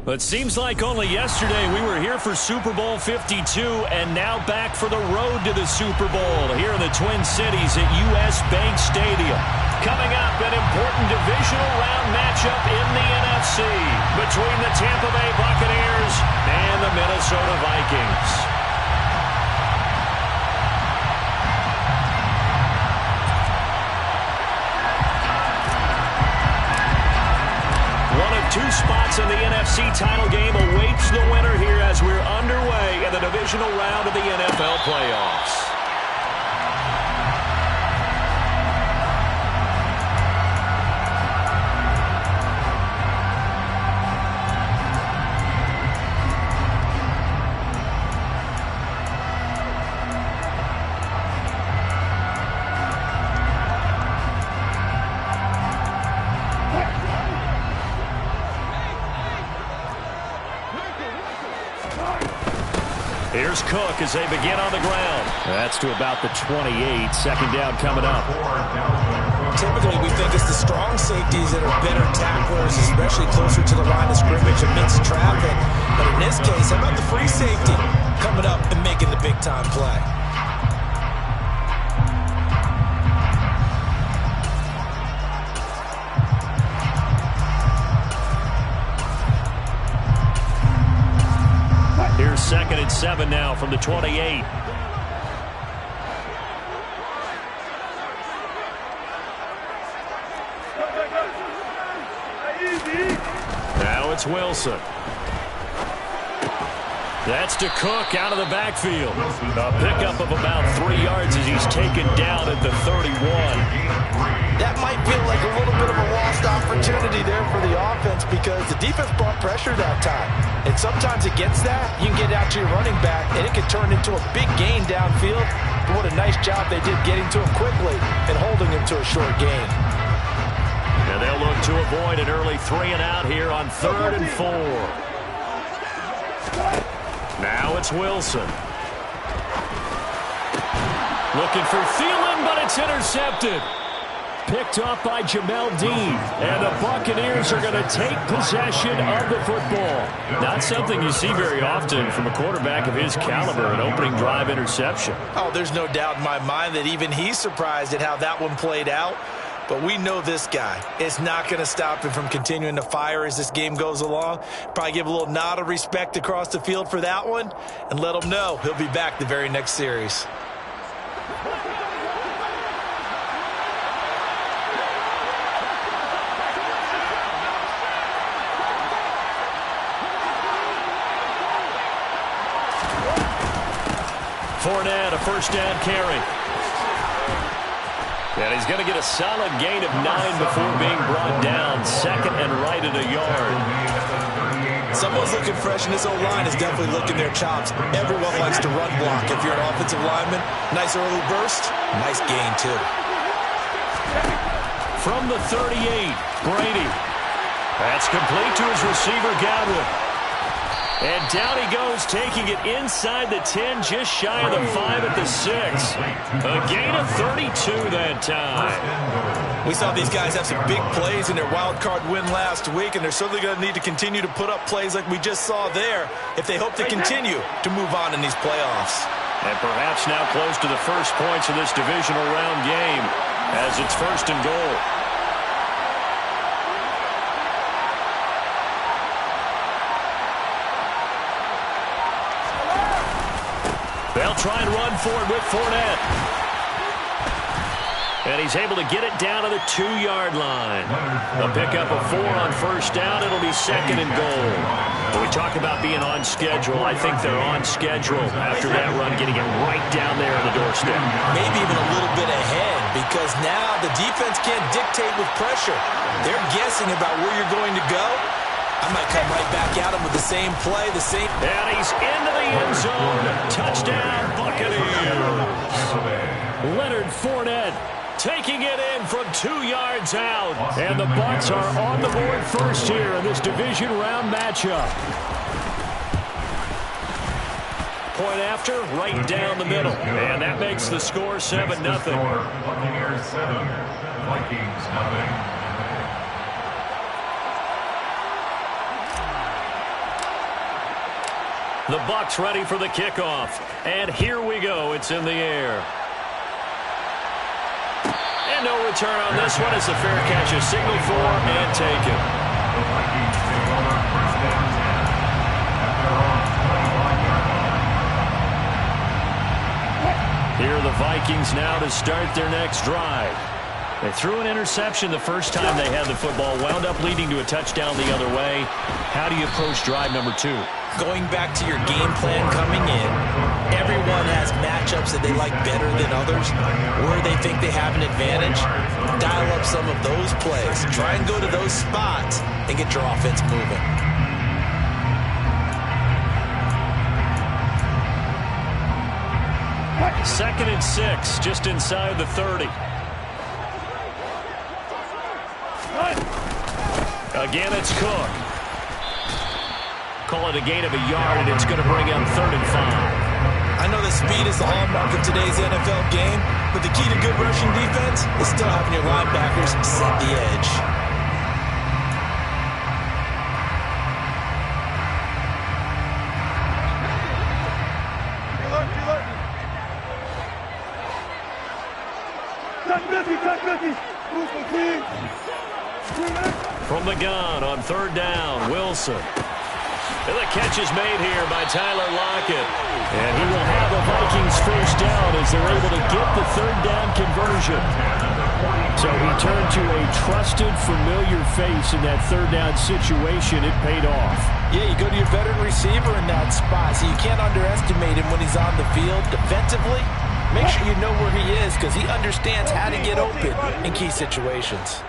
But seems like only yesterday we were here for Super Bowl 52 and now back for the road to the Super Bowl here in the Twin Cities at US Bank Stadium. Coming up, an important divisional round matchup in the NFC between the Tampa Bay Buccaneers and the Minnesota Vikings. Two spots in the NFC title game awaits the winner here as we're underway in the divisional round of the NFL playoffs. Here's Cook as they begin on the ground. That's to about the 28. Second down coming up. Typically, we think it's the strong safeties that are better tacklers, especially closer to the line of scrimmage amidst traffic. But in this case, how about the free safety coming up and making the big-time play? Here's 2nd and 7 now from the 28. Now it's Wilson. That's to Cook out of the backfield. A pickup of about 3 yards as he's taken down at the 31. That might feel like a little bit of a lost opportunity there for the offense because the defense brought pressure that time. And sometimes against that, you can get out to your running back, and it can turn into a big gain downfield. But what a nice job they did getting to him quickly and holding him to a short gain. And they'll look to avoid an early 3 and out here on 3rd and 4. Now it's Wilson. Looking for Thielen, but it's intercepted. Picked off by Jamel Dean. And the Buccaneers are going to take possession of the football. Not something you see very often from a quarterback of his caliber, an opening drive interception. Oh, there's no doubt in my mind that even he's surprised at how that one played out. But we know this guy is not going to stop him from continuing to fire as this game goes along. Probably give a little nod of respect across the field for that one and let him know he'll be back the very next series. Fournette, a first down carry. And he's going to get a solid gain of 9 before being brought down. 2nd and right at a yard. Someone's looking fresh, and this O-line is definitely looking their chops. Everyone likes to run block. If you're an offensive lineman, nice early burst, nice gain too. From the 38, Brady. That's complete to his receiver, Godwin. And down he goes, taking it inside the 10, just shy of the 5 at the 6. A gain of 32 that time. We saw these guys have some big plays in their wild card win last week, and they're certainly going to need to continue to put up plays like we just saw there if they hope to continue to move on in these playoffs. And perhaps now close to the first points of this divisional round game as it's 1st and goal. They'll try and run for it with Fournette. And he's able to get it down to the 2-yard line. They'll pick up a 4 on first down. It'll be 2nd and goal. When we talk about being on schedule, I think they're on schedule after that run, getting it right down there on the doorstep. Maybe even a little bit ahead because now the defense can't dictate with pressure. They're guessing about where you're going to go. I might come right back at him with the same play, the same. And he's into the end zone. Touchdown, Buccaneers. Leonard Fournette taking it in from 2 yards out. And the Bucs are on the board first here in this division round matchup. Point after, right down the middle. And that makes the score 7-0. Buccaneers 7, Vikings 0. The Bucs ready for the kickoff. And here we go. It's in the air. And no return on this one as the fair catch is signaled for and taken. The Vikings take over first down 10 at their own 25 yard line. Here are the Vikings now to start their next drive. They threw an interception the first time they had the football, wound up leading to a touchdown the other way. How do you approach drive number 2? Going back to your game plan coming in, everyone has matchups that they like better than others, where they think they have an advantage. Dial up some of those plays. Try and go to those spots and get your offense moving. Second and 6, just inside the 30. Again, it's Cook. Call it a gain of a yard, and it's going to bring up 3rd and 5. I know that speed is the hallmark of today's NFL game, but the key to good rushing defense is still having your linebackers set the edge. From the gun on 3rd down, Wilson. And the catch is made here by Tyler Lockett. And he will have a Vikings first down as they're able to get the 3rd down conversion. So he turned to a trusted, familiar face in that 3rd down situation. It paid off. Yeah, you go to your veteran receiver in that spot, so you can't underestimate him when he's on the field defensively. Make sure you know where he is because he understands how to get open in key situations.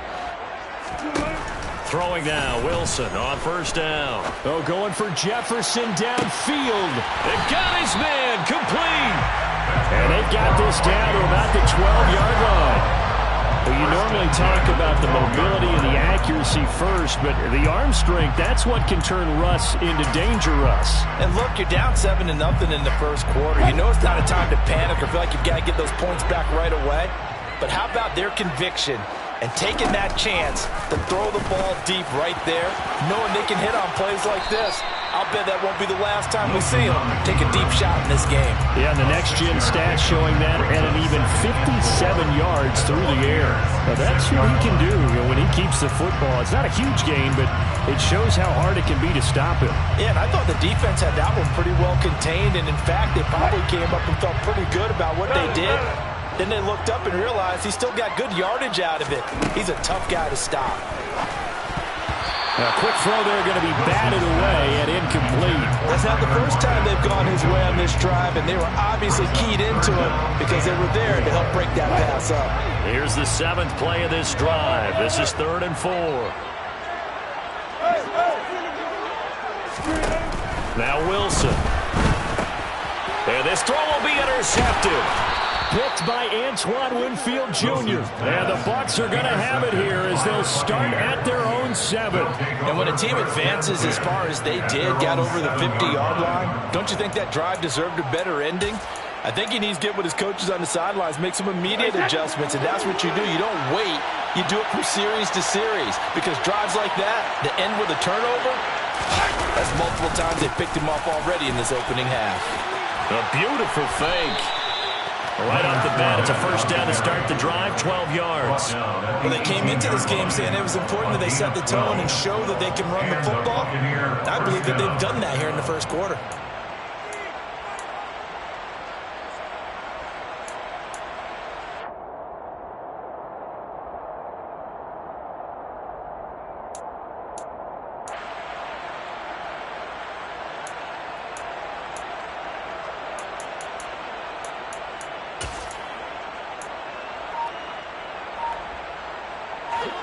Throwing now, Wilson on 1st down. Oh, going for Jefferson downfield. They got his man complete. And they've got this down to about the 12-yard line. Well, you normally talk about the mobility and the accuracy first, but the arm strength, that's what can turn Russ into danger Russ. And look, you're down 7-0 in the first quarter. You know it's not a time to panic or feel like you've got to get those points back right away. But how about their conviction and taking that chance to throw the ball deep right there, knowing they can hit on plays like this? I'll bet that won't be the last time we see them take a deep shot in this game. Yeah, and the next-gen stats showing that at an even 57 yards through the air. Now, that's what he can do when he keeps the football. It's not a huge gain, but it shows how hard it can be to stop him. Yeah, and I thought the defense had that one pretty well contained, and in fact, they probably came up and felt pretty good about what they did. Then they looked up and realized he still got good yardage out of it. He's a tough guy to stop. A quick throw there going to be batted away and incomplete. That's not the first time they've gone his way on this drive, and they were obviously keyed into it because they were there to help break that pass up. Here's the 7th play of this drive. This is 3rd and 4. Now Wilson. And this throw will be intercepted. Picked by Antoine Winfield Jr. And the Bucs are going to have it here as they'll start at their own 7. And when a team advances as far as they did, got over the 50-yard line, don't you think that drive deserved a better ending? I think he needs to get with his coaches on the sidelines, make some immediate adjustments, and that's what you do. You don't wait. You do it from series to series because drives like that end with a turnover, that's multiple times they picked him off already in this opening half. A beautiful fake. Right off the bat, it's a first down to start the drive, 12 yards. Well, they came into this game saying it was important that they set the tone and show that they can run the football. I believe that they've done that here in the first quarter.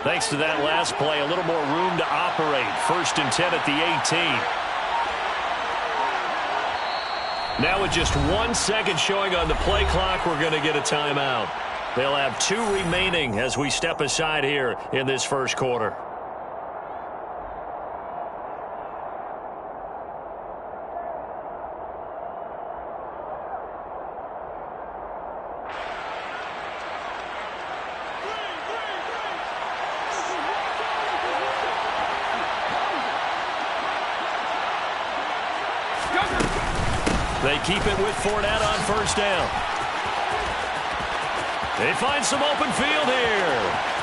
Thanks to that last play, a little more room to operate. 1st and 10 at the 18. Now with just 1 second showing on the play clock, we're going to get a timeout. They'll have 2 remaining as we step aside here in this first quarter. They keep it with Fournette on first down. They find some open field here.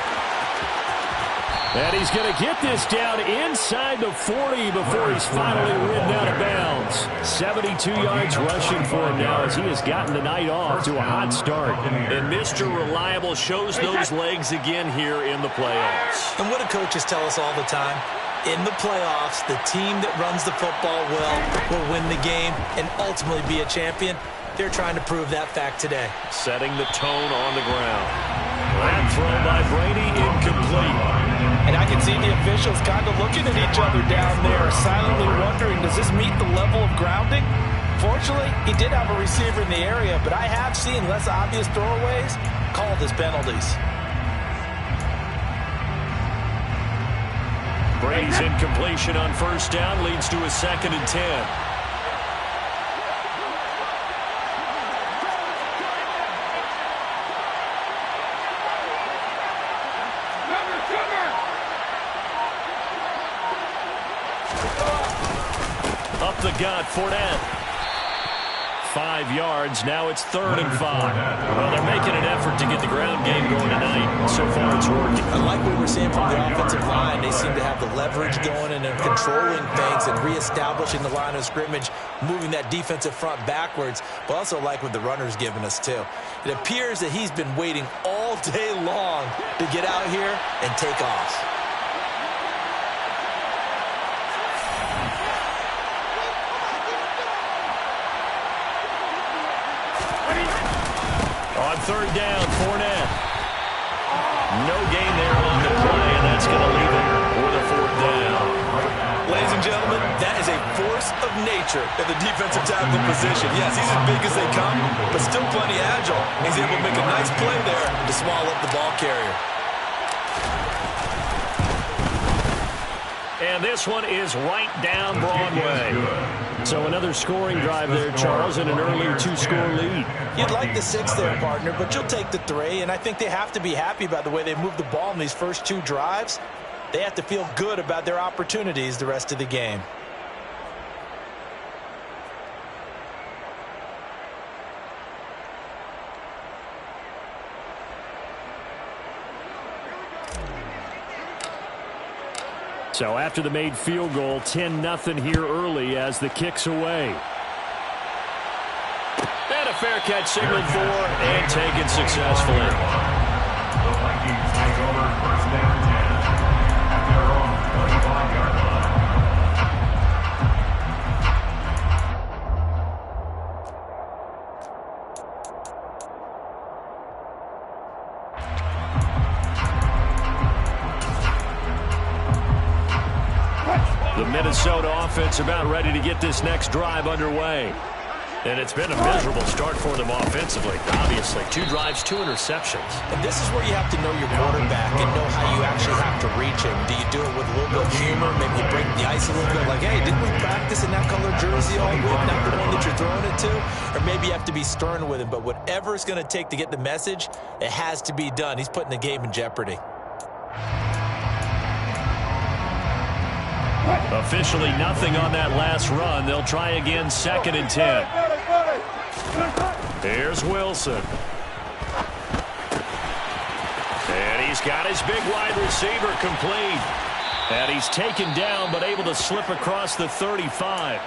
And he's going to get this down inside the 40 before he's finally ridden out of bounds. 72 yards rushing for him now as he has gotten the night off to a hot start. And Mr. Reliable shows those legs again here in the playoffs. And what do coaches tell us all the time? In the playoffs, the team that runs the football well will win the game and ultimately be a champion. They're trying to prove that fact today. Setting the tone on the ground. That throw by Brady incomplete. And I can see the officials kind of looking at each other down there, silently wondering, does this meet the level of grounding? Fortunately, he did have a receiver in the area, but I have seen less obvious throwaways called as penalties. Brady's incompletion on first down leads to a 2nd and 10. Up the gut, Fournette. 5 yards. Now it's 3rd and 5. Well, they're making an effort to get the ground game going tonight. So far, it's working. And like we were seeing from the offensive line, they seem to have the leverage going and they're controlling things and reestablishing the line of scrimmage, moving that defensive front backwards, but also like what the runner's given us, too. It appears that he's been waiting all day long to get out here and take off. On 3rd down, Fournette. No gain there on the play, and that's going to leave him with a 4th down. Ladies and gentlemen, that is a force of nature at the defensive tackle position. Yes, he's as big as they come, but still plenty agile. He's able to make a nice play there to swallow up the ball carrier. And this one is right down Broadway. So another scoring drive there, Charles, and an early 2-score lead. You'd like the 6 there, partner, but you'll take the 3, and I think they have to be happy about the way they moved the ball in these first 2 drives. They have to feel good about their opportunities the rest of the game. So after the made field goal, 10-0 here early as the kick's away. And a fair catch signaled for and taken successfully. The Vikings take over 1st and 10 at their own 25-yard line. The Minnesota offense about ready to get this next drive underway. And it's been a miserable start for them offensively, obviously. 2 drives, 2 interceptions. And this is where you have to know your quarterback and know how you actually have to reach him. Do you do it with a little bit of humor? Maybe you break the ice a little bit like, hey, didn't we practice in that color jersey all week, not the one that you're throwing it to? Or maybe you have to be stern with him. But whatever it's going to take to get the message, it has to be done. He's putting the game in jeopardy. Officially nothing on that last run. They'll try again, 2nd and 10. Here's Wilson. And he's got his big wide receiver complete. And he's taken down but able to slip across the 35.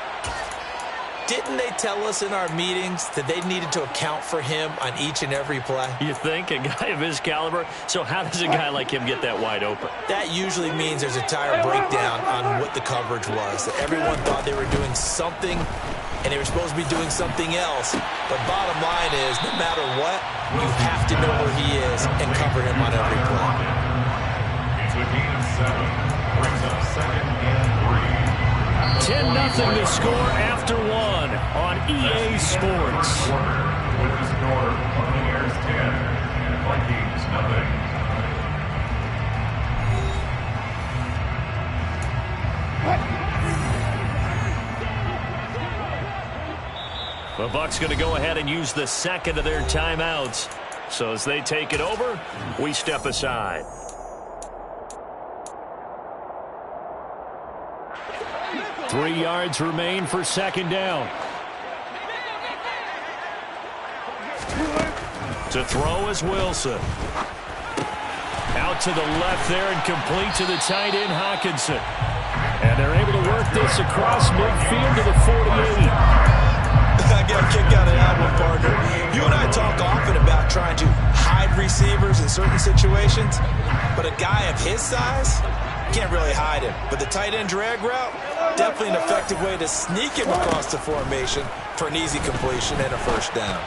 Didn't they tell us in our meetings that they needed to account for him on each and every play? You think? A guy of his caliber? So how does a guy like him get that wide open? That usually means there's a tire breakdown on what the coverage was. That everyone thought they were doing something, and they were supposed to be doing something else. But bottom line is, no matter what, you have to know where he is and cover him on every play. It's a gain of 7. Brings up 2nd and 3. 10-0 to score after 1 on EA Sports. With the score, Buccaneers 10 and Vikings 0. The Bucs going to go ahead and use the 2nd of their timeouts. So as they take it over, we step aside. Three yards remain for 2nd down. To throw is Wilson. Out to the left there and complete to the tight end, Hawkinson. And they're able to work this across midfield to the 48. I got a kick out of that one, partner. You and I talk often about trying to hide receivers in certain situations, but a guy of his size can't really hide him. But the tight end drag route, definitely an effective way to sneak him across the formation for an easy completion and a first down.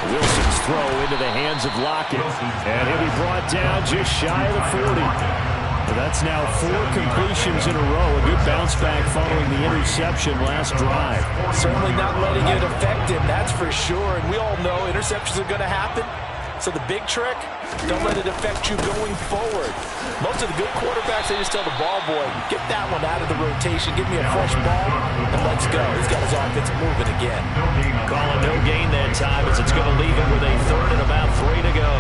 Wilson's throw into the hands of Lockett. And he'll be brought down just shy of the 40. But that's now 4 completions in a row. A good bounce back following the interception last drive. Certainly not letting it affect him, that's for sure. And we all know interceptions are going to happen. So the big trick, don't let it affect you going forward. Most of the good quarterbacks, they just tell the ball boy, get that one out of the rotation, give me a fresh ball, and let's go. He's got his offense moving again. Calling no gain that time as it's going to leave him with a third and about 3 to go.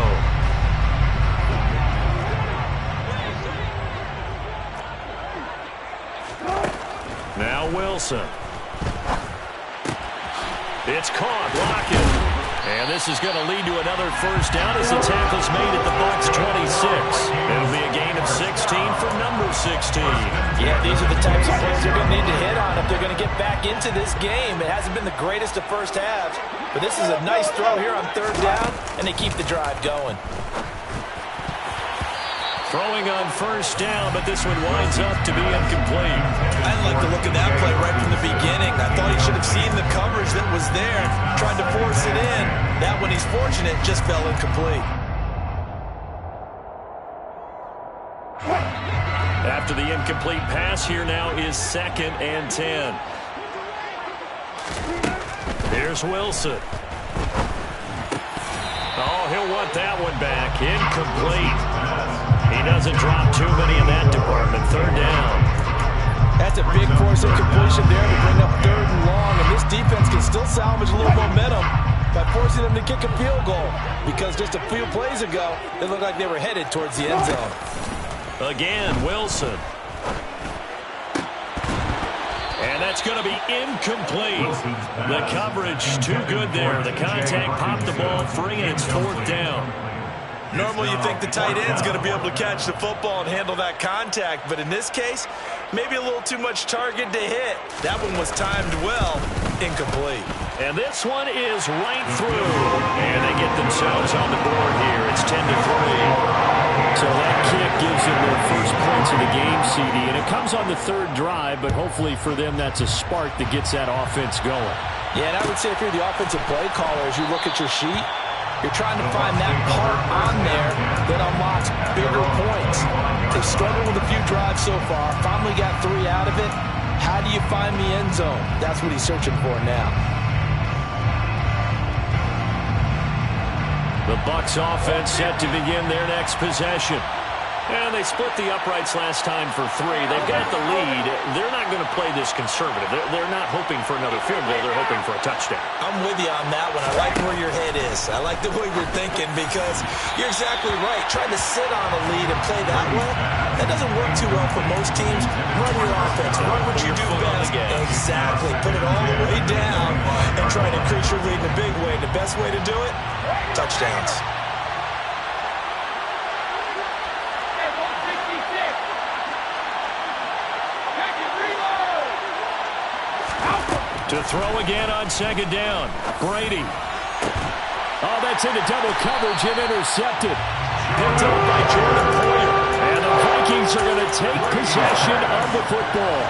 Now Wilson. It's caught. Lockett. And this is going to lead to another first down as the tackle's made at the Bucs 26. It'll be a gain of 16 for number 16. Yeah, these are the types of plays they're going to need to hit on if they're going to get back into this game. It hasn't been the greatest of first halves, but this is a nice throw here on third down, and they keep the drive going. Throwing on first down, but this one winds up to be incomplete. I didn't like the look of that play right from the beginning. I thought he should have seen the coverage that was there, tried to force it in. That one, he's fortunate, just fell incomplete. After the incomplete pass, here now is 2nd and 10. Here's Wilson. Oh, he'll want that one back. Incomplete. He doesn't drop too many in that department. Third down. That's a big force incompletion there to bring up 3rd and long, and this defense can still salvage a little momentum by forcing them to kick a field goal, because just a few plays ago, it looked like they were headed towards the end zone. Again, Wilson. And that's going to be incomplete. The coverage too good there. The contact popped the ball free, and it's 4th down. Normally you think the tight end's going to be able to catch the football and handle that contact, but in this case, maybe a little too much target to hit. That one was timed well, incomplete. And this one is right through. And they get themselves on the board here. It's 10-3. So that kick gives them their first points of the game, CD. And it comes on the 3rd drive, but hopefully for them that's a spark that gets that offense going. Yeah, and I would say if you're the offensive play caller, as you look at your sheet, you're trying to find that part on there that unlocks bigger points. They've struggled with a few drives so far, finally got 3 out of it. How do you find the end zone? That's what he's searching for now. The Bucs offense set to begin their next possession. And they split the uprights last time for 3. They've got the lead. They're not going to play this conservative. They're not hoping for another field goal. They're hoping for a touchdown. I'm with you on that one. I like where your head is. I like the way you're thinking, because you're exactly right. Trying to sit on a lead and play that way, that doesn't work too well for most teams. Run your offense. Run what you do best. Exactly. Put it all the way down and try to increase your lead in a big way. The best way to do it, touchdowns. To throw again on 2nd down. Brady. Oh, that's into double coverage and intercepted. Picked up by Jordan Poyer. And the Vikings are going to take possession of the football.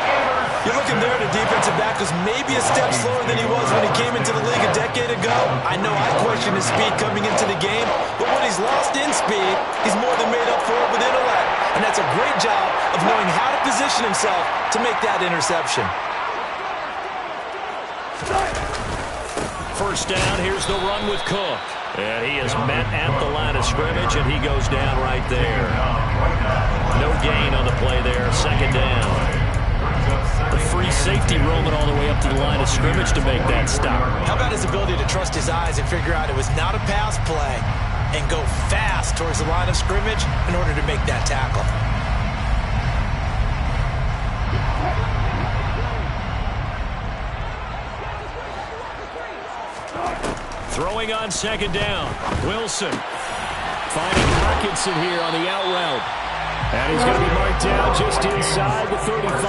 You're looking there, the defensive back was maybe a step slower than he was when he came into the league a decade ago. I know I questioned his speed coming into the game, but when he's lost in speed, he's more than made up for it with intellect. And that's a great job of knowing how to position himself to make that interception. First down, here's the run with Cook. And he is met at the line of scrimmage, and he goes down right there. No gain on the play there, 2nd down. The free safety roaming all the way up to the line of scrimmage to make that stop. How about his ability to trust his eyes and figure out it was not a pass play and go fast towards the line of scrimmage in order to make that tackle? Throwing on second down. Wilson finding Hawkinson here on the out route. And he's going to be marked down just inside the 35.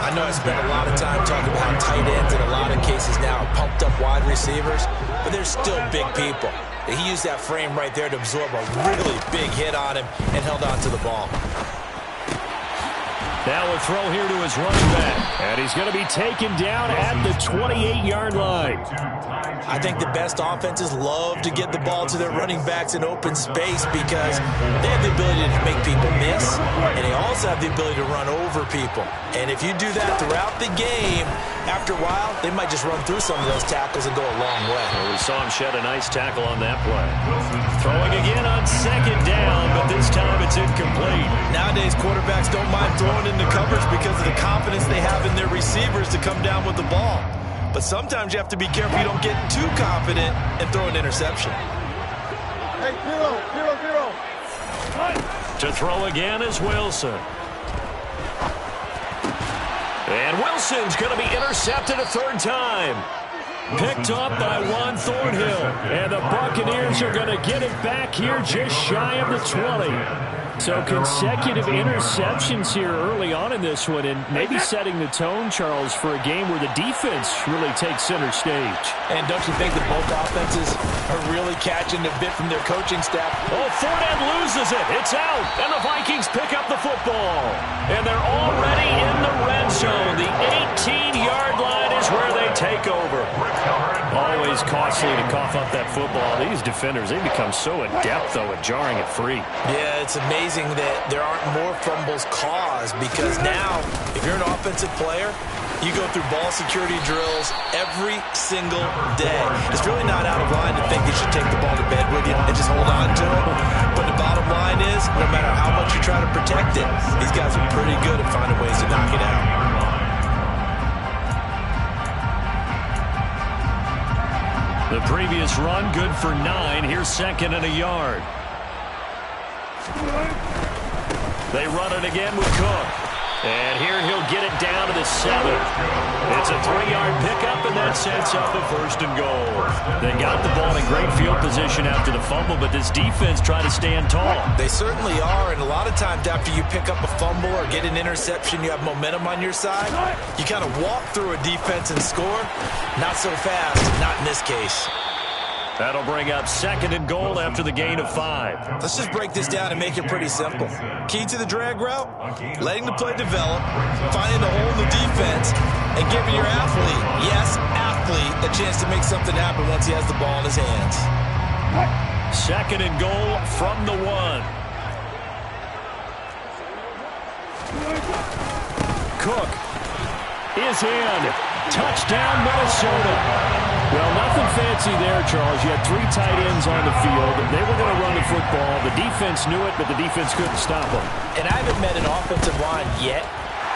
I know I spent a lot of time talking about tight ends in a lot of cases now, pumped up wide receivers, but they're still big people. He used that frame right there to absorb a really big hit on him and held on to the ball. Now a throw here to his running back. And he's going to be taken down at the 28-yard line. I think the best offenses love to get the ball to their running backs in open space because they have the ability to make people miss, and they also have the ability to run over people. And if you do that throughout the game, after a while, they might just run through some of those tackles and go a long way. Well, we saw him shed a nice tackle on that play. Throwing again on second down, but this time it's incomplete. Nowadays, quarterbacks don't mind throwing into coverage because of the confidence they have in their receivers to come down with the ball. But sometimes you have to be careful you don't get too confident and throw an interception. Hey, zero. To throw again is Wilson. And Wilson's going to be intercepted a third time. Picked up by Juan Thornhill. And the Buccaneers are going to get it back here just shy of the 20. So consecutive interceptions here early on in this one, and maybe setting the tone, Charles, for a game where the defense really takes center stage. And don't you think that both offenses are really catching a bit from their coaching staff? Oh, Fournette loses it. It's out. And the Vikings pick up the football. And they're already in the red zone. The 18-yard line is where they take over. Always costly to cough up that football. These defenders, they become so adept, though, at jarring it free. Yeah, it's amazing that there aren't more fumbles caused because now, if you're an offensive player, you go through ball security drills every single day. It's really not out of line to think you should take the ball to bed with you and just hold on to it. But the bottom line is, no matter how much you try to protect it, these guys are pretty good at finding ways to knock it out. The previous run, good for 9. Here's second and a yard. They run it again with Cook. And here he'll get it down to the 7. It's a 3-yard pickup, and that sets up a first and goal. They got the ball in great field position after the fumble, but this defense tried to stand tall. They certainly are, and a lot of times after you pick up a fumble or get an interception, you have momentum on your side. You kind of walk through a defense and score. Not so fast, not in this case. That'll bring up second and goal after the gain of 5. Let's just break this down and make it pretty simple. Key to the drag route, letting the play develop, finding the hole in the defense, and giving your athlete, yes, athlete, a chance to make something happen once he has the ball in his hands. Second and goal from the 1. Cook is in. Touchdown, Minnesota. Well, nothing fancy there, Charles. You had 3 tight ends on the field. They were going to run the football. The defense knew it, but the defense couldn't stop them. And I haven't met an offensive line yet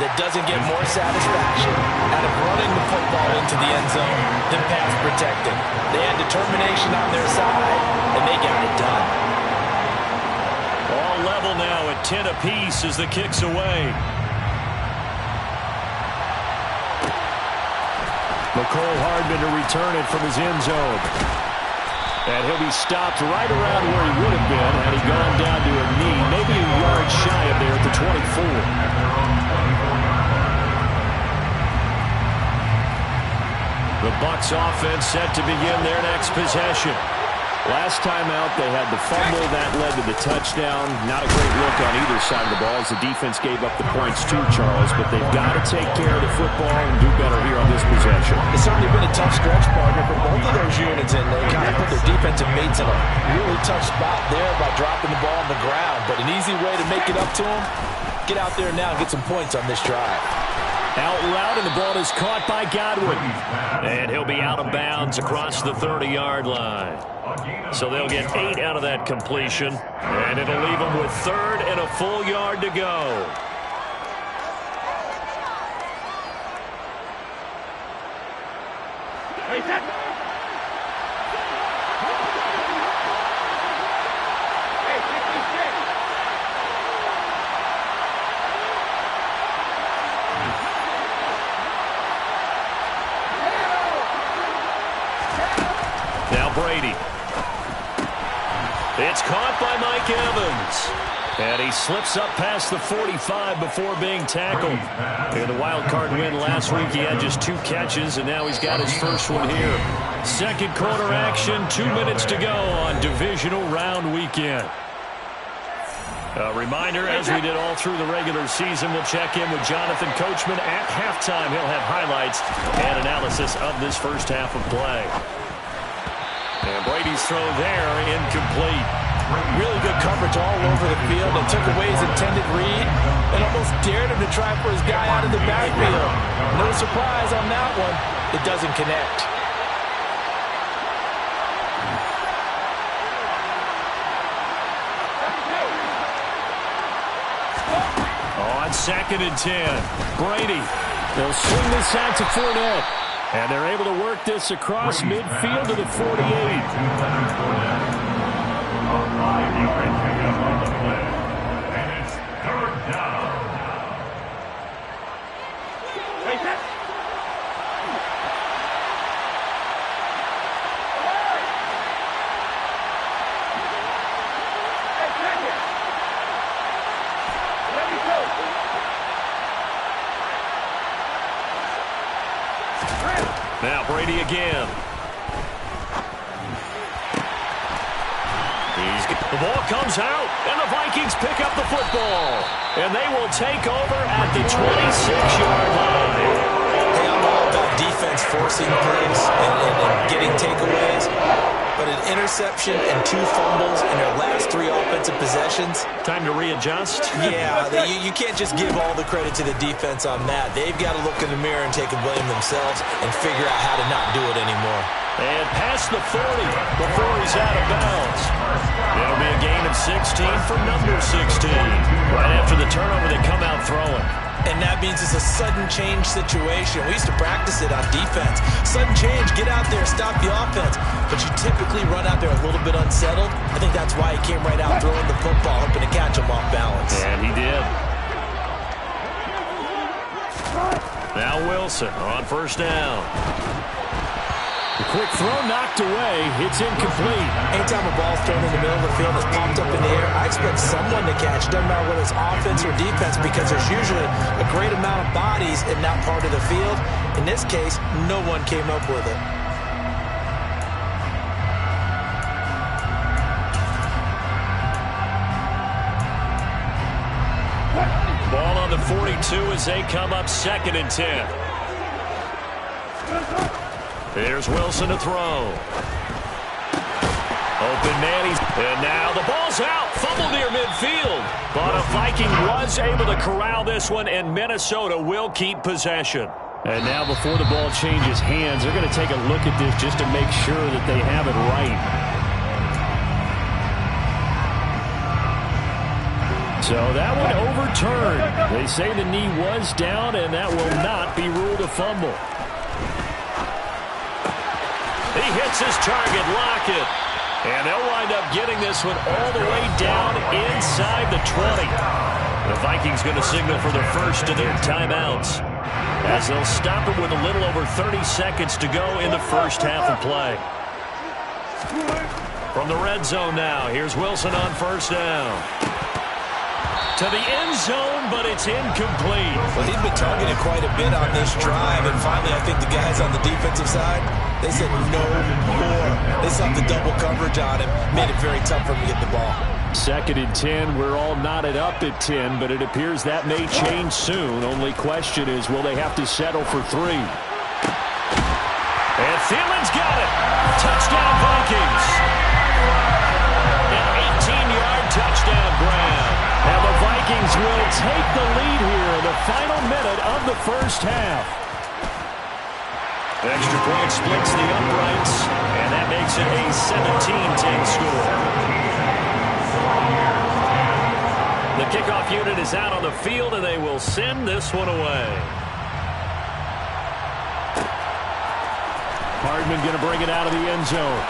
that doesn't get more satisfaction out of running the football into the end zone than pass protecting. They had determination on their side, and they got it done. All level now at 10 apiece as the kick's away. McCole Hardman to return it from his end zone. And he'll be stopped right around where he would have been had he gone down to a knee, maybe a yard shy of there at the 24. The Bucs offense set to begin their next possession. Last time out, they had the fumble. That led to the touchdown. Not a great look on either side of the ball as the defense gave up the points too, Charles. But they've got to take care of the football and do better here on this possession. It's certainly been a tough stretch, partner, for both of those units, and they kind of put their defensive mates in a really tough spot there by dropping the ball on the ground. But an easy way to make it up to them, get out there now and get some points on this drive. Out route, and the ball is caught by Godwin. And he'll be out of bounds across the 30-yard line. So they'll get 8 out of that completion, and it'll leave them with 3rd and a full yard to go. Mike Evans. And he slips up past the 45 before being tackled. In the wild card win last week, he had just 2 catches, and now he's got his first one here. Second quarter action, 2 minutes to go on divisional round weekend. A reminder, as we did all through the regular season, we'll check in with Jonathan Coachman at halftime. He'll have highlights and analysis of this first half of play. And Brady's throw there, incomplete. Really good coverage all over the field and took away his intended read and almost dared him to try for his guy out of the backfield. No surprise on that one. It doesn't connect. On 2nd and 10, Brady. They'll swing this out to Fournette. And they're able to work this across midfield to the 48. And it's 3rd down. Now Brady again. The ball comes out, and the Vikings pick up the football. And they will take over at the 26-yard line. Hey, I'm all about defense forcing plays and getting takeaways. But an interception and 2 fumbles in their last 3 offensive possessions. Time to readjust? Yeah, you can't just give all the credit to the defense on that. They've got to look in the mirror and take a blame themselves and figure out how to not do it anymore. And past the 40 before he's out of bounds. It'll be a gain of 16 for number 16. Right after the turnover, they come out throwing. And that means it's a sudden change situation. We used to practice it on defense. Sudden change, get out there, stop the offense. But you typically run out there a little bit unsettled. I think that's why he came right out throwing the football, hoping to catch him off balance. And he did. Now Wilson on 1st down. The quick throw knocked away. It's incomplete. Anytime a ball's thrown in the middle of the field that's popped up in the air, I expect someone to catch. Doesn't matter whether it's offense or defense, because there's usually a great amount of bodies in that part of the field. In this case, no one came up with it. Ball on the 42 as they come up 2nd and 10. Here's Wilson to throw. Open man, and now the ball's out. Fumble near midfield. But a Viking was able to corral this one, and Minnesota will keep possession. And now before the ball changes hands, they're going to take a look at this just to make sure that they have it right. So that one overturned. They say the knee was down, and that will not be ruled a fumble. He hits his target, Lockett. And they'll wind up getting this one all the way down inside the 20. The Vikings going to signal for the first of their timeouts, as they'll stop it with a little over 30 seconds to go in the first half of play. From the red zone now, here's Wilson on 1st down. To the end zone, but it's incomplete. Well, he's been targeted quite a bit on this drive, and finally I think the guys on the defensive side, they said no more. They saw the double coverage on him, made it very tough for him to get the ball. 2nd and 10, we're all knotted up at 10, but it appears that may change soon. Only question is, will they have to settle for 3? And Thielen's got it. Touchdown, Vikings. An 18-yard touchdown grab. And the Vikings will take the lead here in the final minute of the first half. Extra point splits the uprights, and that makes it a 17-10 score. The kickoff unit is out on the field, and they will send this one away. Hardman going to bring it out of the end zone.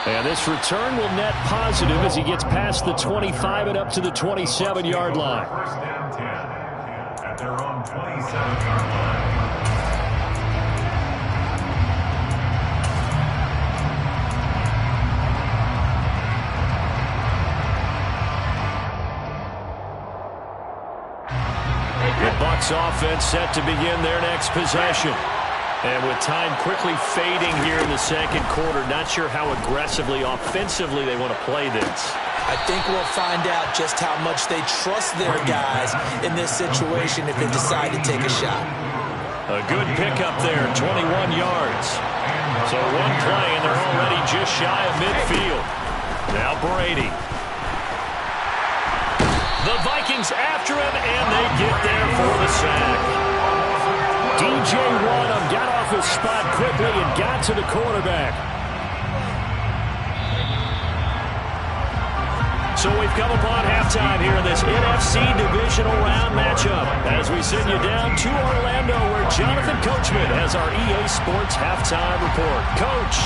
And this return will net positive as he gets past the 25 and up to the 27-yard line. 1st down 10 at their own 27-yard line. Bucs offense set to begin their next possession. And with time quickly fading here in the second quarter, not sure how aggressively, offensively they want to play this. I think we'll find out just how much they trust their guys in this situation if they decide to take a shot. A good pickup there, 21 yards. So one play, and they're already just shy of midfield. Now Brady. The Vikings after him, and they get there for the sack. DJ Wadham got off his spot quickly and got to the quarterback. So we've come upon halftime here in this NFC Divisional Round matchup as we send you down to Orlando where Jonathan Coachman has our EA Sports Halftime Report. Coach.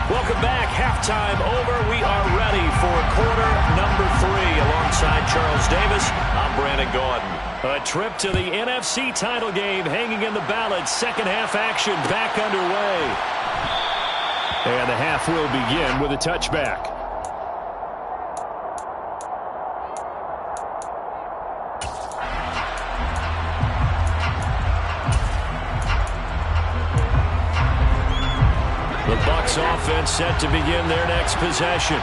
Welcome back. Halftime over. We are ready for quarter number 3 alongside Charles Davis. I'm Brandon Gaudin. A trip to the NFC title game hanging in the balance. Second half action back underway. And the half will begin with a touchback. The Bucs offense set to begin their next possession.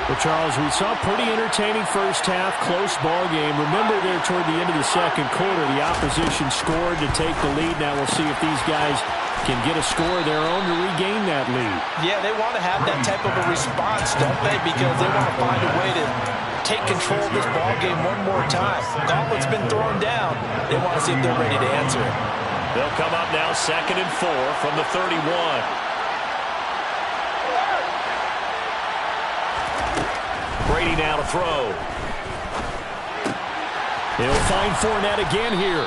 Well, Charles, we saw a pretty entertaining first half, close ball game. Remember there toward the end of the second quarter, the opposition scored to take the lead. Now we'll see if these guys can get a score of their own to regain that lead. Yeah, they want to have that type of a response, don't they? Because they want to find a way to take control of this ball game one more time. Gauntlet's been thrown down. They want to see if they're ready to answer it. They'll come up now 2nd and 4 from the 31. Brady now to throw. He'll find Fournette again here.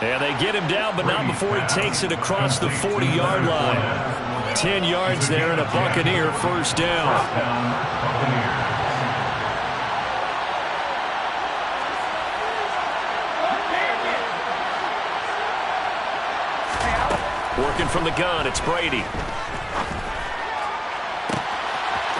And they get him down, but not before he takes it across the 40-yard line. 10 yards there and a Buccaneer first down. Working from the gun, it's Brady.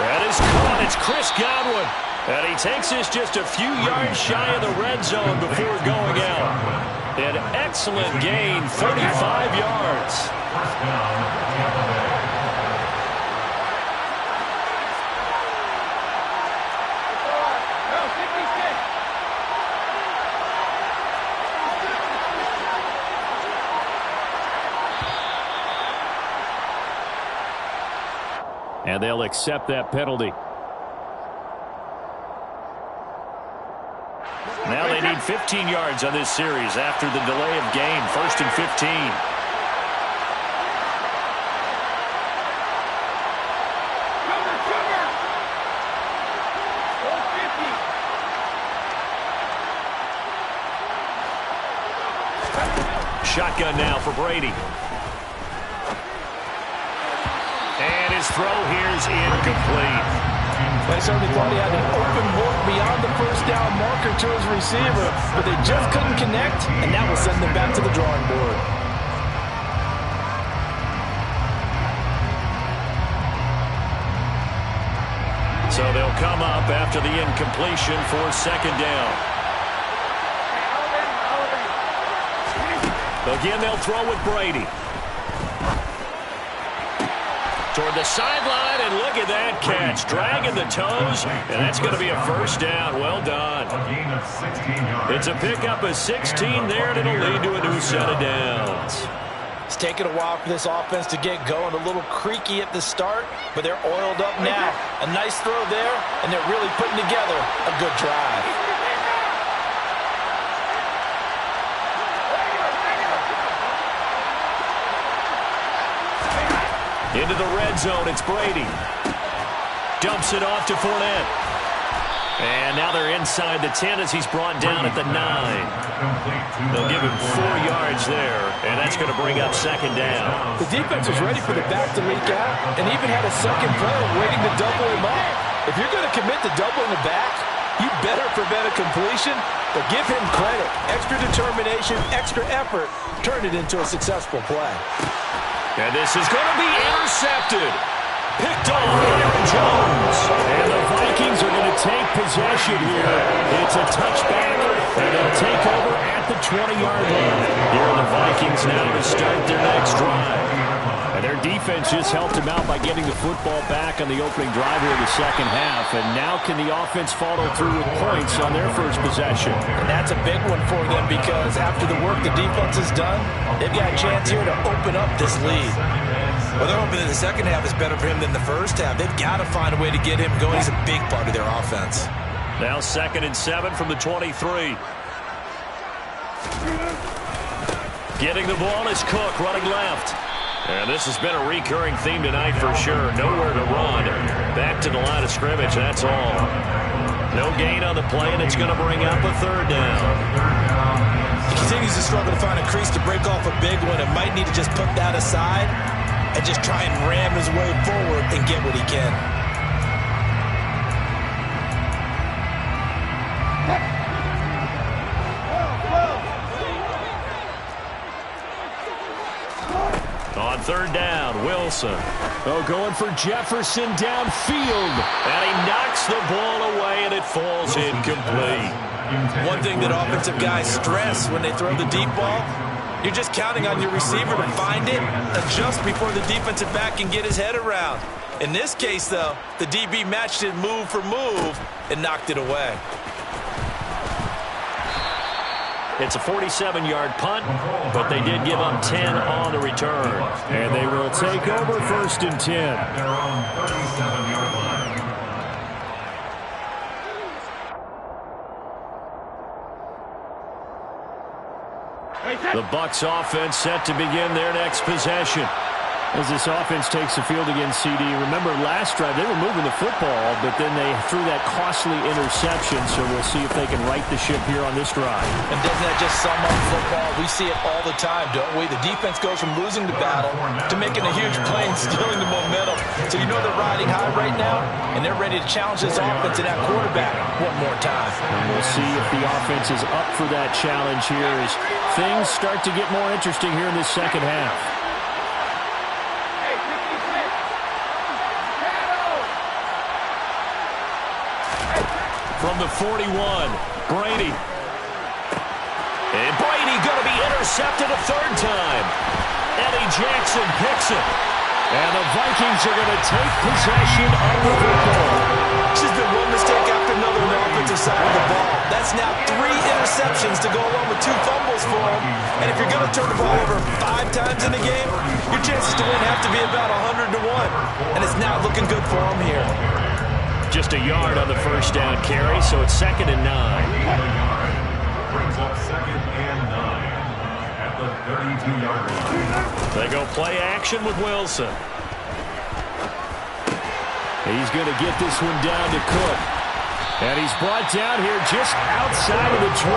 That is caught. It's Chris Godwin. And he takes this just a few yards shy of the red zone before going out. An excellent gain, 35 yards. And they'll accept that penalty. Now they need 15 yards on this series after the delay of game. 1st and 15. Shotgun now for Brady. And his throw here is incomplete. They certainly thought he had an open look beyond the first down marker to his receiver, but they just couldn't connect, and that will send them back to the drawing board. So they'll come up after the incompletion for 2nd down. Again, they'll throw with Brady. Toward the sideline, and look at that catch. Dragging the toes, and that's going to be a first down. Well done. It's a pickup of 16 there, and it'll lead to a new set of downs. It's taken a while for this offense to get going. A little creaky at the start, but they're oiled up now. A nice throw there, and they're really putting together a good drive. Into the red zone, it's Brady. Dumps it off to Fournette. And now they're inside the 10 as he's brought down at the 9. They'll give him 4 yards there, and that's going to bring up 2nd down. The defense was ready for the back to leak out and even had a second play waiting to double him up. If you're going to commit to doubling the back, You better prevent a completion, but give him credit. Extra determination, extra effort, turned it into a successful play. And this is going to be intercepted. Picked off Aaron Jones. And the Vikings are going to take possession here. It's a touchback, and they'll take over at the 20-yard line. Here are the Vikings now to start their next drive. And their defense just helped them out by getting the football back on the opening drive here in the second half. And now can the offense follow through with points on their first possession? And that's a big one for them because after the work the defense has done, they've got a chance here to open up this lead. Well, they're hoping that the second half is better for him than the first half. They've got to find a way to get him going. He's a big part of their offense. Now 2nd and 7 from the 23. Getting the ball is Cook running left. And this has been a recurring theme tonight for sure. Nowhere to run. Back to the line of scrimmage, that's all. No gain on the play, and it's going to bring up a 3rd down. He continues to struggle to find a crease to break off a big one and might need to just put that aside and just try and ram his way forward and get what he can. On 3rd down, Wilson. Oh, going for Jefferson downfield. And he knocks the ball away, and it falls incomplete. One thing that offensive guys stress when they throw the deep ball, you're just counting on your receiver to find it, adjust before the defensive back can get his head around. In this case, though, the DB matched it move for move and knocked it away. It's a 47-yard punt, but they did give up 10 on the return. And they will take over 1st and 10. Their own 37-yard line. The Bucs offense set to begin their next possession. As this offense takes the field against CD, remember last drive they were moving the football, but then they threw that costly interception, so we'll see if they can right the ship here on this drive. And doesn't that just sum up football? We see it all the time, don't we? The defense goes from losing the battle to making a huge play and stealing the momentum. So you know they're riding high right now, and they're ready to challenge this offense and that quarterback one more time. And we'll see if the offense is up for that challenge here as things start to get more interesting here in this second half. From the 41, Brady. And Brady going to be intercepted a 3rd time. Eddie Jackson picks it. And the Vikings are going to take possession of the football. This has been one mistake after another on the offensive side of the ball. That's now 3 interceptions to go along with 2 fumbles for him. And if you're going to turn the ball over 5 times in the game, your chances to win have to be about 100 to 1. And it's not looking good for him here. Just a yard on the 1st down carry, so it's 2nd and 9. Brings up 2nd and 9 at the 32-yard line. They go play action with Wilson. He's going to get this one down to Cook. And he's brought down here just outside of the 20.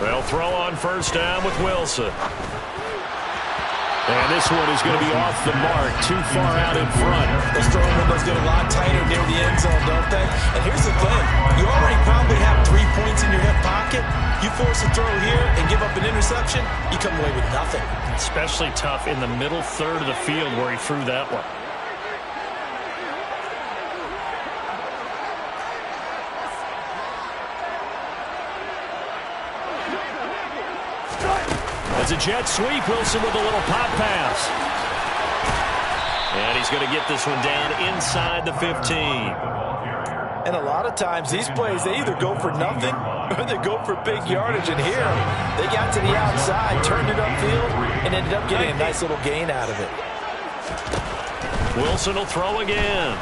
They'll throw on 1st down with Wilson. And this one is going to be off the mark, too far out in front. Those throwing windows get a lot tighter near the end zone, don't they? And here's the thing. You already probably have 3 points in your hip pocket. You force a throw here and give up an interception, you come away with nothing. Especially tough in the middle 3rd of the field where he threw that one. As a jet sweep, Wilson with a little pop pass. And he's going to get this one down inside the 15. And a lot of times these plays, they either go for nothing or they go for big yardage. And here, they got to the outside, turned it upfield, and ended up getting a nice little gain out of it. Wilson will throw again.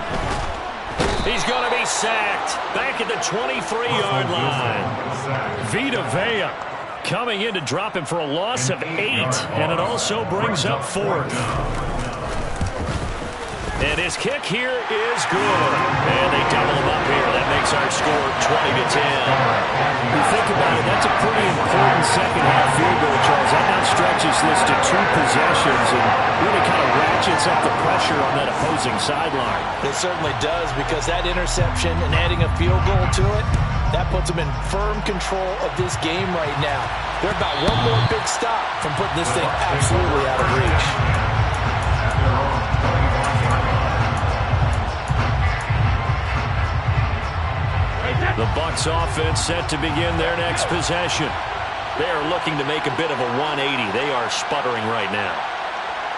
He's going to be sacked back at the 23-yard line. Vita Vea coming in to drop him for a loss of 8, and it also brings up 4th. And his kick here is good. And they double him up here. That makes our score 20-10. You think about it, that's a pretty important second-half field goal, Charles. That now stretches this to 2 possessions and really kind of ratchets up the pressure on that opposing sideline. It certainly does, because that interception and adding a field goal to it, that puts them in firm control of this game right now. They're about one more big stop from putting this thing absolutely out of reach. The Bucs offense set to begin their next possession. They are looking to make a bit of a 180. They are sputtering right now.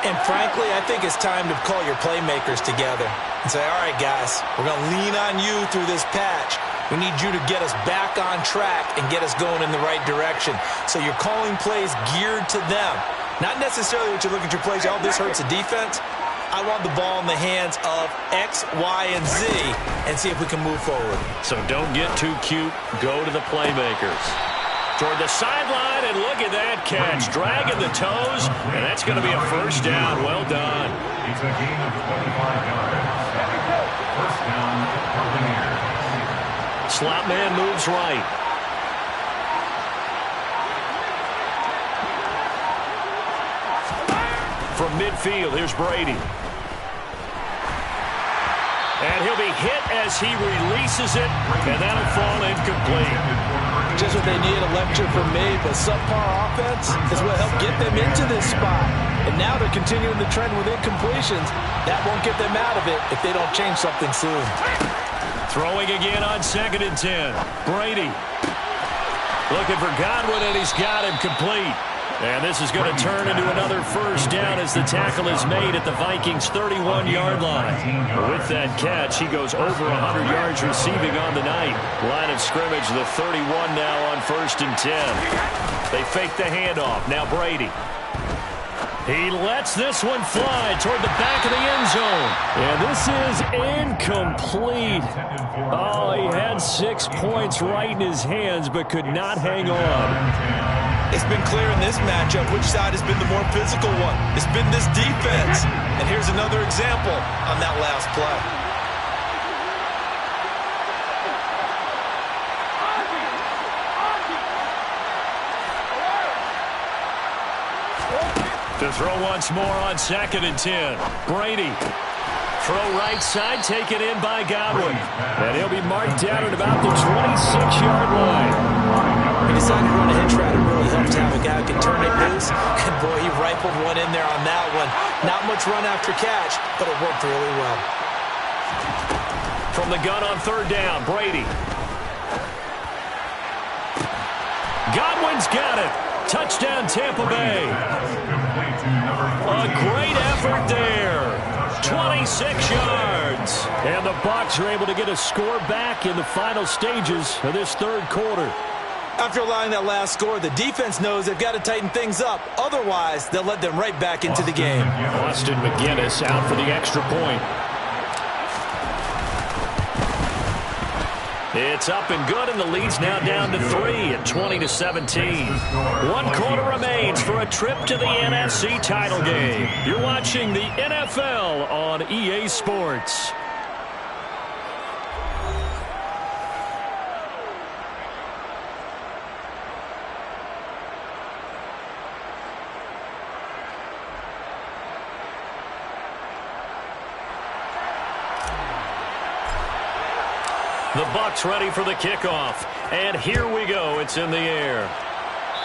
And frankly, I think it's time to call your playmakers together and say, all right, guys, we're going to lean on you through this patch. We need you to get us back on track and get us going in the right direction. So you're calling plays geared to them. Not necessarily what you look at your plays, oh, this hurts the defense. I want the ball in the hands of X, Y, and Z and see if we can move forward. So don't get too cute. Go to the playmakers. Toward the sideline, and look at that catch. Dragging the toes, and that's going to be a first down. Well done. It's a gain of 25 yards. First down, Buccaneers. Slot man moves right. From midfield, here's Brady. And he'll be hit as he releases it, and that'll fall incomplete. Just what they need, a lecture from me, but subpar offense is what helped get them into this spot. And now they're continuing the trend with incompletions. That won't get them out of it if they don't change something soon. Throwing again on 2nd and 10. Brady looking for Godwin, and he's got him complete. And this is going to turn into another first down as the tackle is made at the Vikings' 31-yard line. With that catch, he goes over 100 yards receiving on the night. Line of scrimmage, the 31 now on 1st and 10. They fake the handoff. Now Brady. He lets this one fly toward the back of the end zone. And this is incomplete. Oh, he had 6 points right in his hands, but could not hang on. It's been clear in this matchup which side has been the more physical one. It's been this defense. And here's another example on that last play. To throw once more on 2nd and 10. Brady. Throw right side, taken in by Godwin. And he'll be marked down at about the 26-yard line. He decided to run a hitch route. It really helped to have a guy who can turn it loose. And boy, he rifled one in there on that one. Not much run after catch, but it worked really well. From the gun on 3rd down, Brady. Godwin's got it. Touchdown, Tampa Bay. A great effort there. 26 yards. And the Bucs are able to get a score back in the final stages of this 3rd quarter. After allowing that last score, the defense knows they've got to tighten things up. Otherwise, they'll let them right back into the game. Austin McGinnis out for the extra point. It's up and good, and the lead's now down to 3 at 20-17. 1 quarter remains for a trip to the NFC title game. You're watching the NFL on EA Sports. The Bucs ready for the kickoff. And here we go. It's in the air.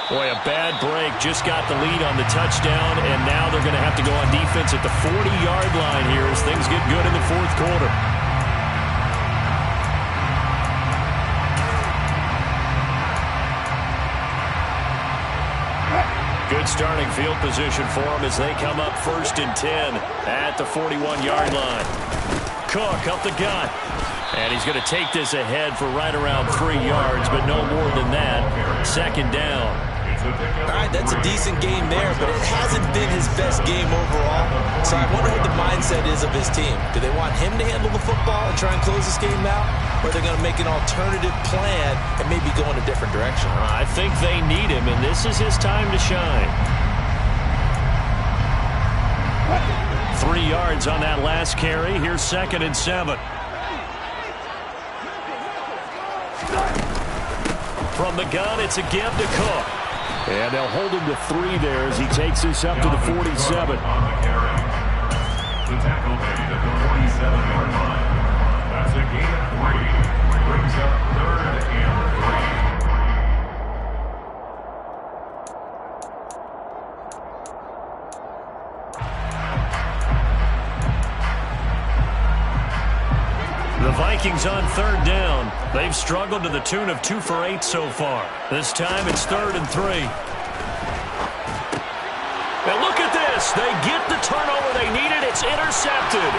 Boy, a bad break. Just got the lead on the touchdown, and now they're going to have to go on defense at the 40-yard line here as things get good in the 4th quarter. Good starting field position for them as they come up 1st and 10 at the 41-yard line. Cook up the gut. And he's going to take this ahead for right around 3 yards, but no more than that. 2nd down. All right, that's a decent game there, but it hasn't been his best game overall. So I wonder what the mindset is of his team. Do they want him to handle the football and try and close this game out? Or are they going to make an alternative plan and maybe go in a different direction? I think they need him, and this is his time to shine. 3 yards on that last carry. Here's 2nd and 7. From the gun, it's a give to Cook. And they'll hold him to 3 there as he takes this up to the 47. On the carry. The tackle made at the 47-yard line. That's a gain of 3. Brings up 3rd and 3. The Vikings on 3rd down. They've struggled to the tune of 2 for 8 so far. This time it's 3rd and 3. Now look at this. They get the turnover they needed. It's intercepted.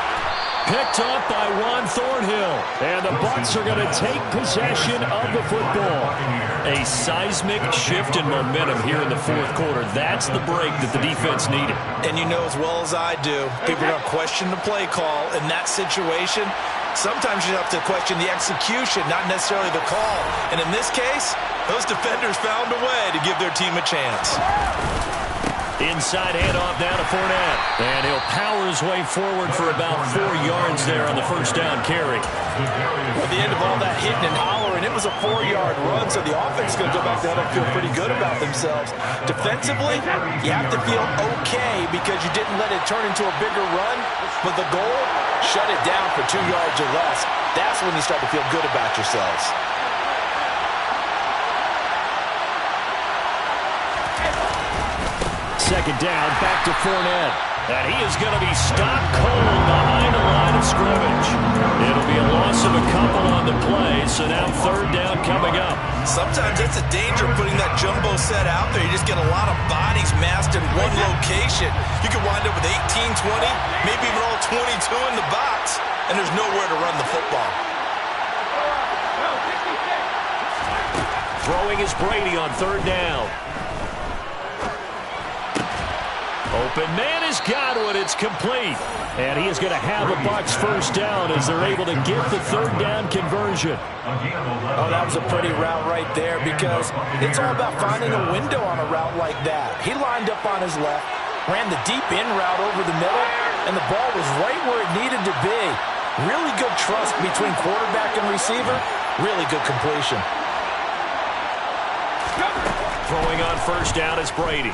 Picked up by Juan Thornhill. And the Bucs are going to take possession of the football. A seismic shift in momentum here in the 4th quarter. That's the break that the defense needed. And you know as well as I do, people are going to question the play call in that situation. Sometimes you have to question the execution, not necessarily the call. And in this case, those defenders found a way to give their team a chance. Inside handoff now to Fournette. And he'll power his way forward for about 4 yards there on the 1st down carry. At the end of all that hitting and hollering, it was a 4-yard run, so the offense is going to go back down and feel pretty good about themselves. Defensively, you have to feel okay because you didn't let it turn into a bigger run, but the goal, shut it down for 2 yards or less. That's when you start to feel good about yourselves. Second down, back to Fournette. And he is going to be stopped cold behind the line of scrimmage. It'll be a loss of a couple on the play, so now 3rd down coming up. Sometimes that's a danger putting that jumbo set out there. You just get a lot of bodies massed in one location. You could wind up with 18, 20, maybe even all 22 in the box, and there's nowhere to run the football. Throwing is Brady on 3rd down. Open man is Godwin. It's complete. And he is going to have the Bucs 1st down as they're able to get the 3rd down conversion. Oh, that was a pretty route right there because it's all about finding a window on a route like that. He lined up on his left, ran the deep in route over the middle, and the ball was right where it needed to be. Really good trust between quarterback and receiver. Really good completion. Throwing on 1st down is Brady.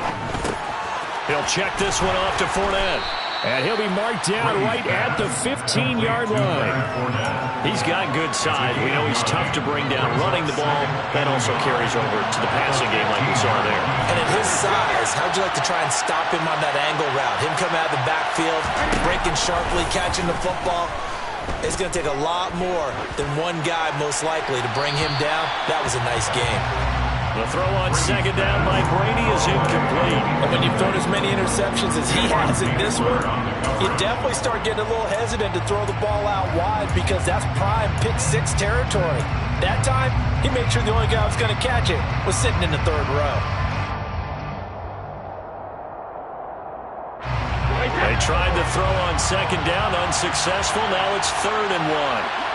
He'll check this one off to Fournette. And he'll be marked down right at the 15-yard line. He's got good size. We know he's tough to bring down running the ball. That also carries over to the passing game like we saw there. And at his size, how would you like to try and stop him on that angle route? Him coming out of the backfield, breaking sharply, catching the football. It's going to take a lot more than one guy most likely to bring him down. That was a nice game. The throw on 2nd down by Brady is incomplete. And when you've thrown as many interceptions as he has in this one, you definitely start getting a little hesitant to throw the ball out wide because that's prime pick 6 territory. That time, he made sure the only guy who was going to catch it was sitting in the 3rd row. They tried to throw on 2nd down, unsuccessful. Now it's 3rd and 1.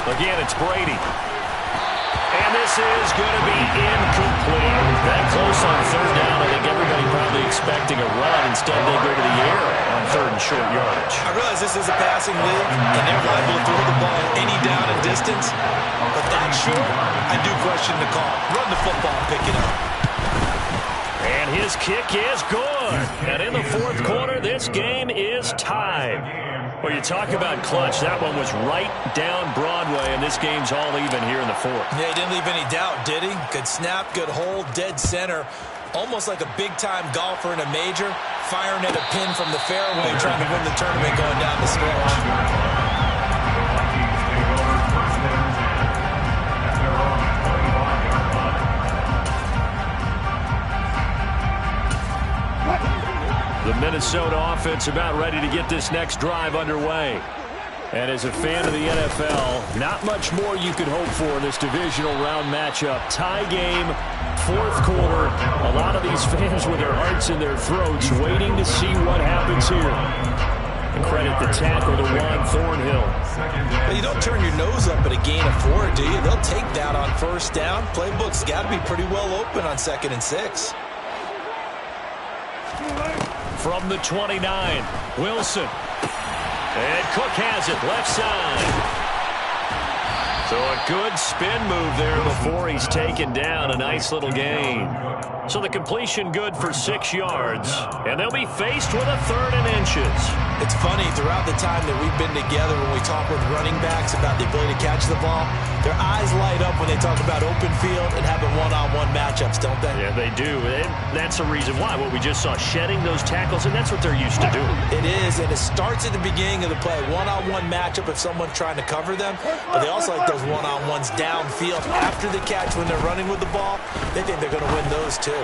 Again, it's Brady. And this is going to be incomplete. That close on 3rd down. I think everybody probably expecting a run. Instead, they go to the air on 3rd and short yardage. I realize this is a passing league, and they're liable to throw the ball any down and distance. But that short, I do question the call. Run the football and pick it up. And his kick is good. And in the 4th quarter, this game is tied. Well, you talk about clutch. That one was right down Broadway, and this game's all even here in the 4th. Yeah, he didn't leave any doubt, did he? Good snap, good hold, dead center. Almost like a big-time golfer in a major, firing at a pin from the fairway, trying to win the tournament going down the stretch. The Minnesota offense about ready to get this next drive underway. And as a fan of the NFL, not much more you could hope for in this divisional round matchup. Tie game, 4th quarter. A lot of these fans with their hearts in their throats waiting to see what happens here. Credit the tackle to Juan Thornhill. Well, you don't turn your nose up at a gain of 4, do you? They'll take that on first down. Playbook's got to be pretty well open on 2nd and 6. From the 29, Wilson. And Cook has it, left side. So a good spin move there before he's taken down. A nice little gain. So the completion good for 6 yards. And they'll be faced with a 3rd and inches. It's funny, throughout the time that we've been together, when we talk with running backs about the ability to catch the ball, their eyes light up when they talk about open field and having one-on-one matchups, don't they? Yeah, they do. And that's the reason why. What we just saw, shedding those tackles, and that's what they're used to doing. It is, and it starts at the beginning of the play. One-on-one matchup if someone's trying to cover them, but they also like those one-on-ones downfield after the catch when they're running with the ball. They think they're going to win those too.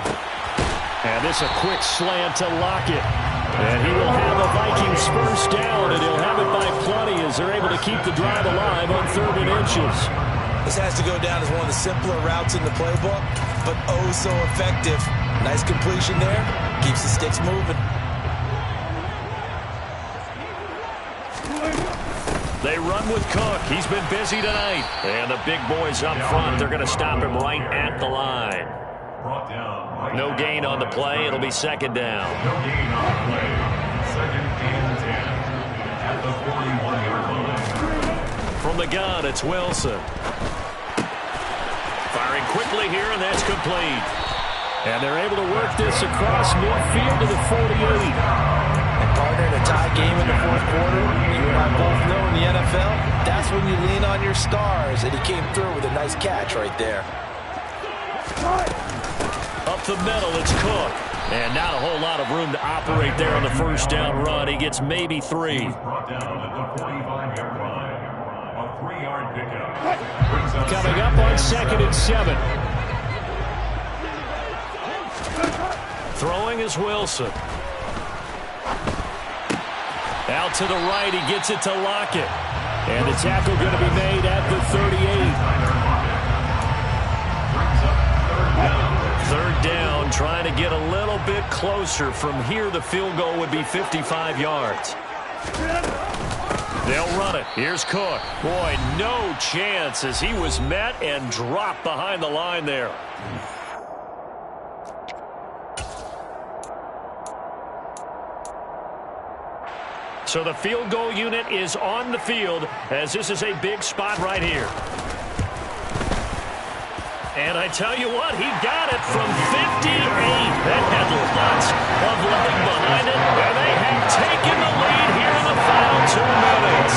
And this a quick slant to Lockett. And he will have a Vikings first down, and he'll have it by plenty as they're able to keep the drive alive on 3rd and inches. This has to go down as one of the simpler routes in the playbook, but oh so effective. Nice completion there. Keeps the sticks moving. They run with Cook. He's been busy tonight. And the big boys up front, they're going to stop him right at the line. No gain on the play. It'll be 2nd down. No gain on the play. 2nd and 10 at the 41-yard line. From the gun, it's Wilson. Firing quickly here, and that's complete. And they're able to work this across midfield to the 48. And partner, in a tie game in the 4th quarter, you and I both know in the NFL, that's when you lean on your stars. And he came through with a nice catch right there. Up the middle, it's Cook. And not a whole lot of room to operate there on the first down run. He gets maybe 3. Brought down at the 45-yard line. A 3-yard pickup. Coming up on 2nd and 7. Throwing is Wilson. Out to the right, he gets it to Lockett. And the tackle going to be made at the 38. 3rd down, trying to get a little bit closer. From here, the field goal would be 55 yards. They'll run it. Here's Cook. Boy, no chance as he was met and dropped behind the line there. So the field goal unit is on the field as this is a big spot right here. And I tell you what, he got it from 58. That had lots of leg behind it, and they have taken the lead here in the final 2 minutes.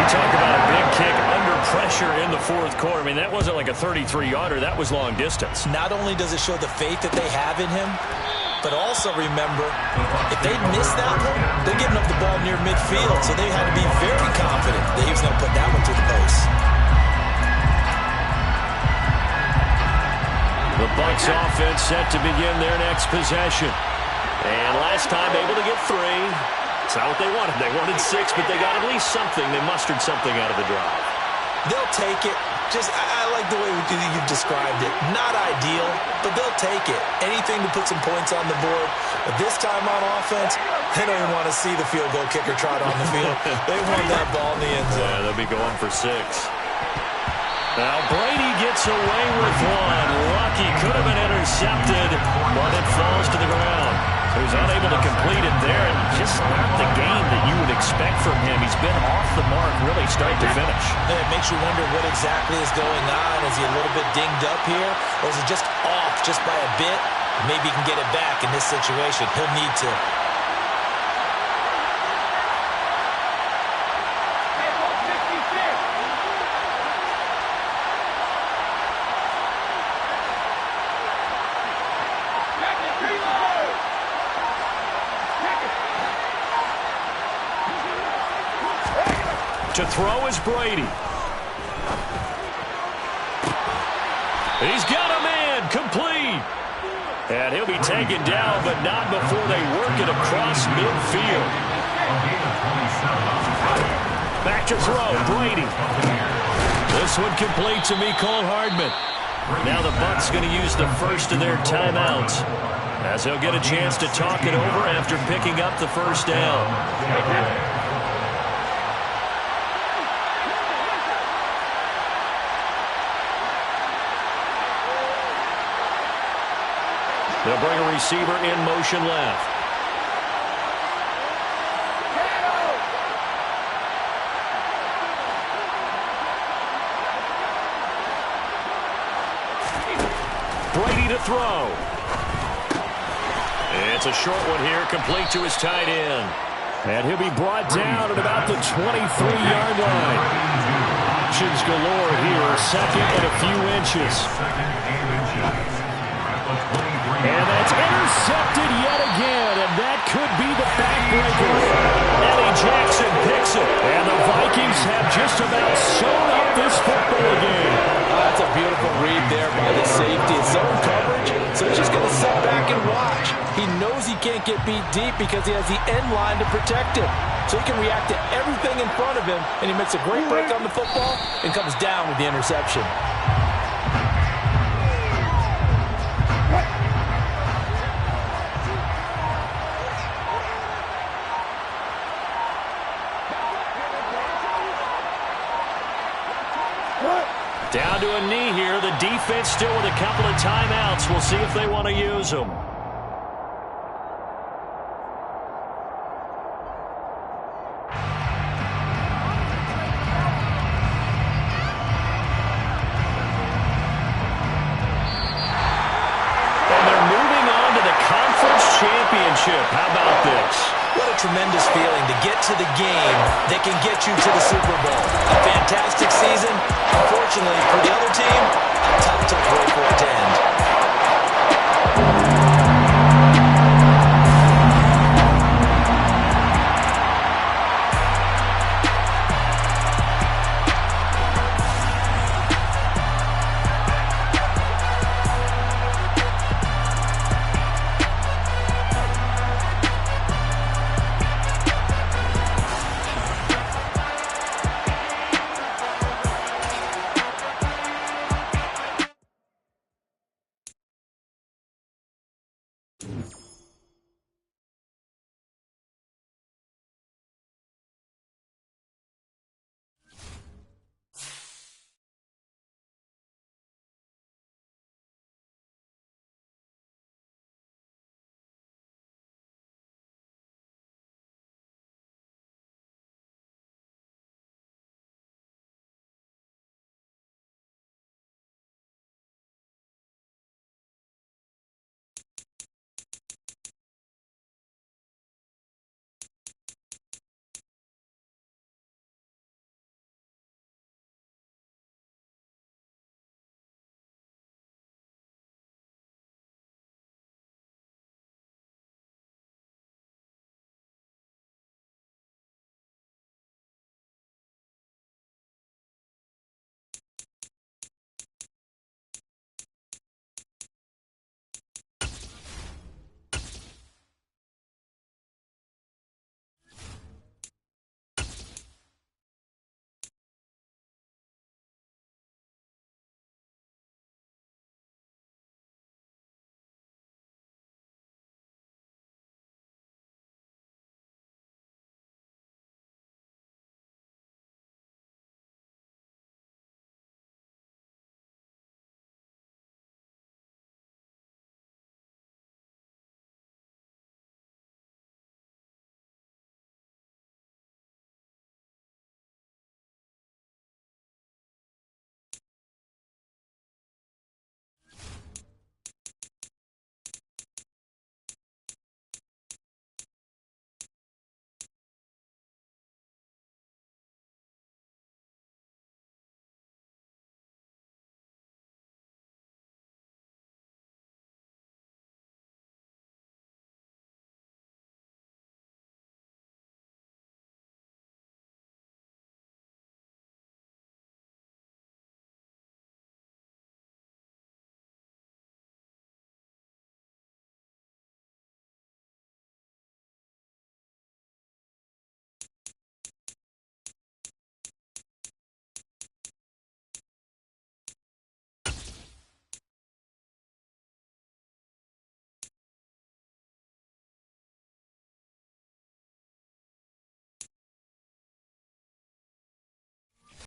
You talk about a big kick under pressure in the 4th quarter. I mean, that wasn't like a 33-yarder. That was long distance. Not only does it show the faith that they have in him, but also remember, if they miss that one, they're giving up the ball near midfield, so they had to be very confident that he was going to put that one through the post. The Bucs offense set to begin their next possession. And last time able to get 3. It's not what they wanted. They wanted 6, but they got at least something. They mustered something out of the drive. They'll take it. I like the way you've described it. Not ideal, but they'll take it. Anything to put some points on the board. But this time on offense, they don't even want to see the field goal kicker trot on the field. They want that ball in the end zone. Yeah, they'll be going for 6. Now Brady gets away with one. Lucky, could have been intercepted, but it falls to the ground. So he's unable to complete it there, and just not the game that you would expect from him. He's been off the mark really start to finish. It makes you wonder what exactly is going on. Is he a little bit dinged up here, or is he just off just by a bit? Maybe he can get it back in this situation. He'll need to. To throw is Brady. He's got a man, complete. And he'll be taken down, but not before they work it across midfield. Back to throw, Brady. This one complete to Mecole Hardman. Now the Bucs going to use the first of their timeouts. As he'll get a chance to talk it over after picking up the first down. They'll bring a receiver in motion left. Brady to throw. It's a short one here, complete to his tight end. And he'll be brought down at about the 23-yard line. Options galore here, second and a few inches. And that's intercepted yet again, and that could be the backbreaker. Eddie Jackson picks it, and the Vikings have just about sewn up this football game. That's a beautiful read there by the safety. It's zone coverage, so he's just going to sit back and watch. He knows he can't get beat deep because he has the end line to protect him. So he can react to everything in front of him, and he makes a great break on the football and comes down with the interception. Down to a knee here. The defense still with a couple of timeouts. We'll see if they want to use them. And they're moving on to the conference championship. How about this? What a tremendous feeling to get to the game that can get you to the Super Bowl. A fantastic season. Unfortunately, for the other team, a tough break.